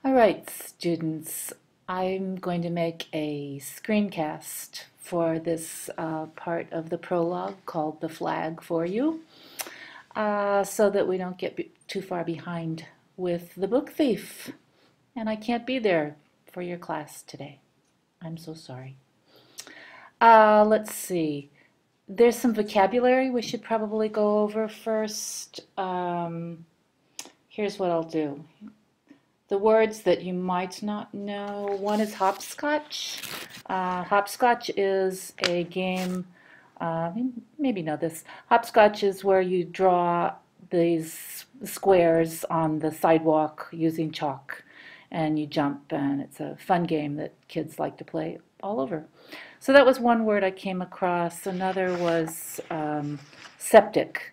All right, students, I'm going to make a screencast for this part of the prologue called The Flag for you, so that we don't get too far behind with The Book Thief. And I can't be there for your class today. I'm so sorry. Let's see. There's some vocabulary we should probably go over first. Here's what I'll do. The words that you might not know. One is hopscotch. Hopscotch is a game, maybe know this. Hopscotch is where you draw these squares on the sidewalk using chalk and you jump, and it's a fun game that kids like to play all over. So that was one word I came across. Another was septic,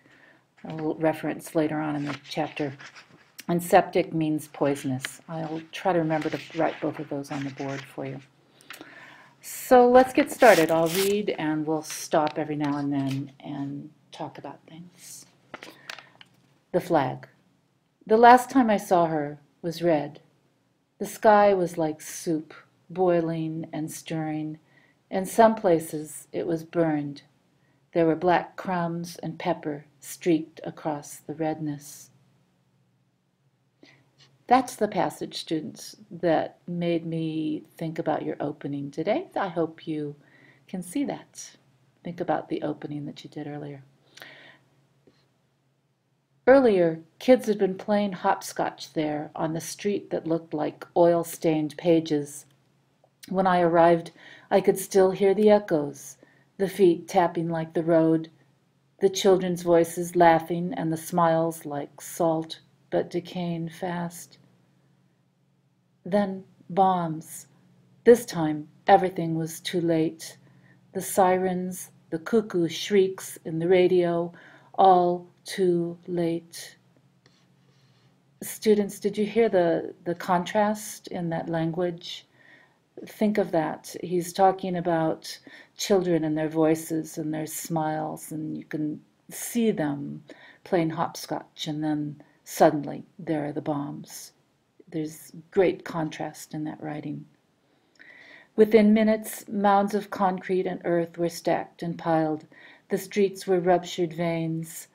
a little reference later on in the chapter. And septic means poisonous. I'll try to remember to write both of those on the board for you. So let's get started. I'll read and we'll stop every now and then and talk about things. The flag. The last time I saw her was red. The sky was like soup, boiling and stirring. In some places it was burned. There were black crumbs and pepper streaked across the redness. That's the passage, students, that made me think about your opening today. I hope you can see that. Think about the opening that you did earlier. Earlier, kids had been playing hopscotch there on the street that looked like oil-stained pages. When I arrived, I could still hear the echoes, the feet tapping like the road, the children's voices laughing, and the smiles like salt but decaying fast. Then bombs. This time everything was too late. The sirens, the cuckoo shrieks in the radio, all too late. Students, did you hear the contrast in that language? Think of that. He's talking about children and their voices and their smiles, and you can see them playing hopscotch, and then suddenly there are the bombs. There's great contrast in that writing. Within minutes, mounds of concrete and earth were stacked and piled. The streets were ruptured veins.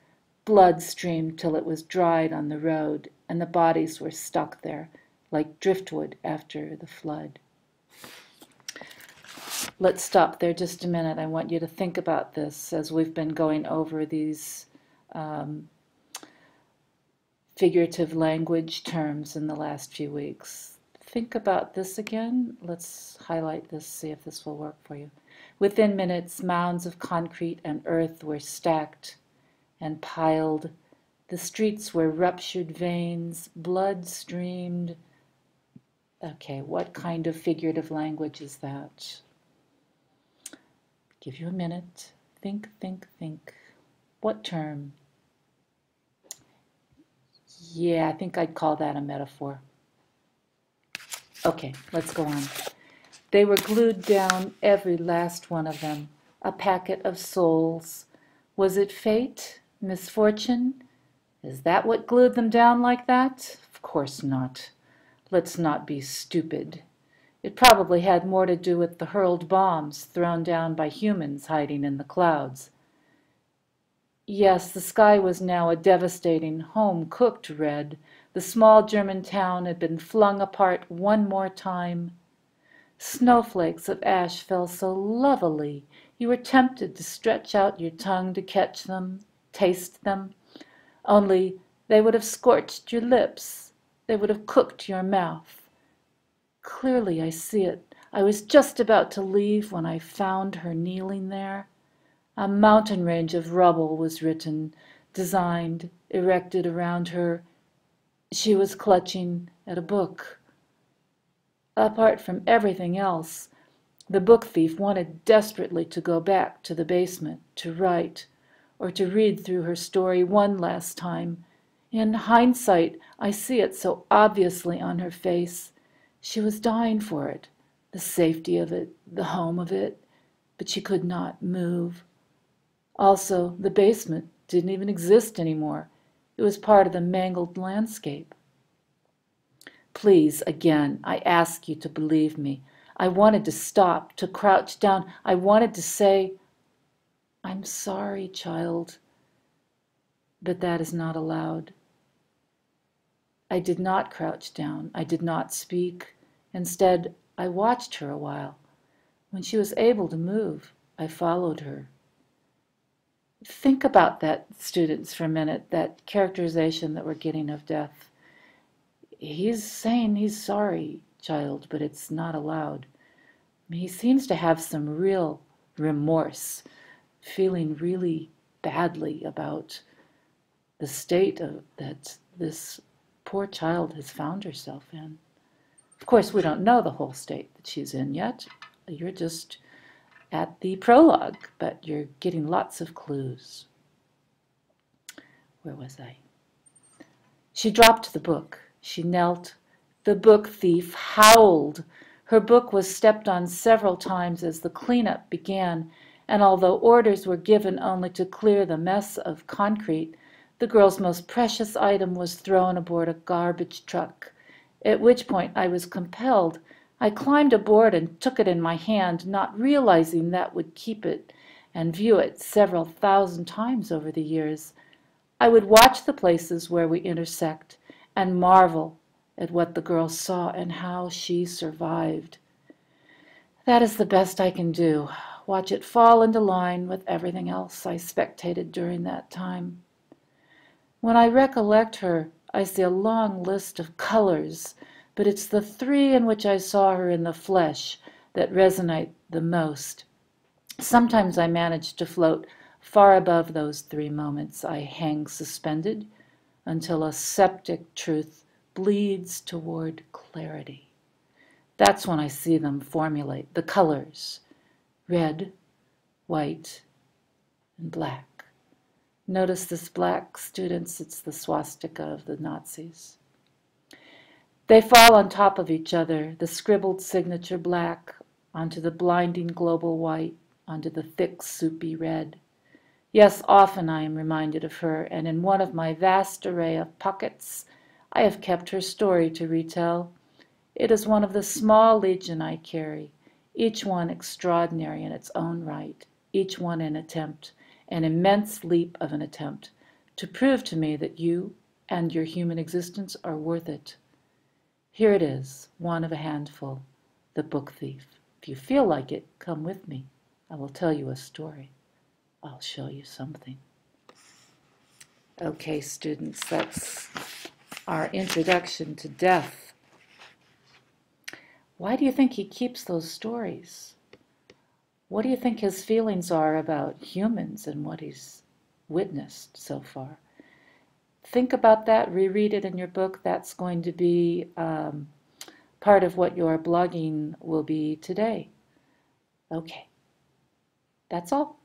Blood streamed till it was dried on the road, and the bodies were stuck there like driftwood after the flood. Let's stop there just a minute. I want you to think about this as we've been going over these figurative language terms in the last few weeks. Think about this again. Let's highlight this, see if this will work for you. Within minutes, mounds of concrete and earth were stacked and piled. The streets were ruptured veins. Blood streamed. Okay, what kind of figurative language is that? Give you a minute. Think, think, think. What term? Yeah, I think I'd call that a metaphor. Okay, let's go on. They were glued down, every last one of them, a packet of souls. Was it fate? Misfortune? Is that what glued them down like that? Of course not. Let's not be stupid. It probably had more to do with the hurled bombs thrown down by humans hiding in the clouds. Yes, the sky was now a devastating, home-cooked red. The small German town had been flung apart one more time. Snowflakes of ash fell so lovelily, you were tempted to stretch out your tongue to catch them, taste them. Only they would have scorched your lips. They would have cooked your mouth. Clearly I see it. I was just about to leave when I found her kneeling there. A mountain range of rubble was written, designed, erected around her. She was clutching at a book. Apart from everything else, the book thief wanted desperately to go back to the basement, to write, or to read through her story one last time. In hindsight, I see it so obviously on her face. She was dying for it, the safety of it, the home of it, but she could not move. Also, the basement didn't even exist anymore. It was part of the mangled landscape. Please, again, I ask you to believe me. I wanted to stop, to crouch down. I wanted to say, I'm sorry, child, but that is not allowed. I did not crouch down. I did not speak. Instead, I watched her a while. When she was able to move, I followed her. Think about that, students, for a minute, that characterization that we're getting of death. He's saying he's sorry, child, but it's not allowed. He seems to have some real remorse, feeling really badly about the state that this poor child has found herself in. Of course, we don't know the whole state that she's in yet. You're just at the prologue, but you're getting lots of clues. Where was I? She dropped the book. She knelt. The book thief howled. Her book was stepped on several times as the cleanup began, and although orders were given only to clear the mess of concrete, the girl's most precious item was thrown aboard a garbage truck, at which point I was compelled. I climbed aboard and took it in my hand, not realizing that would keep it and view it several thousand times over the years. I would watch the places where we intersect and marvel at what the girl saw and how she survived. That is the best I can do. Watch it fall into line with everything else I spectated during that time. When I recollect her, I see a long list of colors, but it's the three in which I saw her in the flesh that resonate the most. Sometimes I manage to float far above those three moments. I hang suspended until a septic truth bleeds toward clarity. That's when I see them formulate, the colors, red, white, and black. Notice this black, students, it's the swastika of the Nazis. They fall on top of each other, the scribbled signature black onto the blinding global white, onto the thick, soupy red. Yes, often I am reminded of her, and in one of my vast array of pockets, I have kept her story to retell. It is one of the small legion I carry, each one extraordinary in its own right, each one an attempt, an immense leap of an attempt, to prove to me that you and your human existence are worth it. Here it is, one of a handful, The Book Thief. If you feel like it, come with me. I will tell you a story. I'll show you something. Okay, students, that's our introduction to death. Why do you think he keeps those stories? What do you think his feelings are about humans and what he's witnessed so far? Think about that, reread it in your book. That's going to be part of what your blogging will be today. Okay, that's all.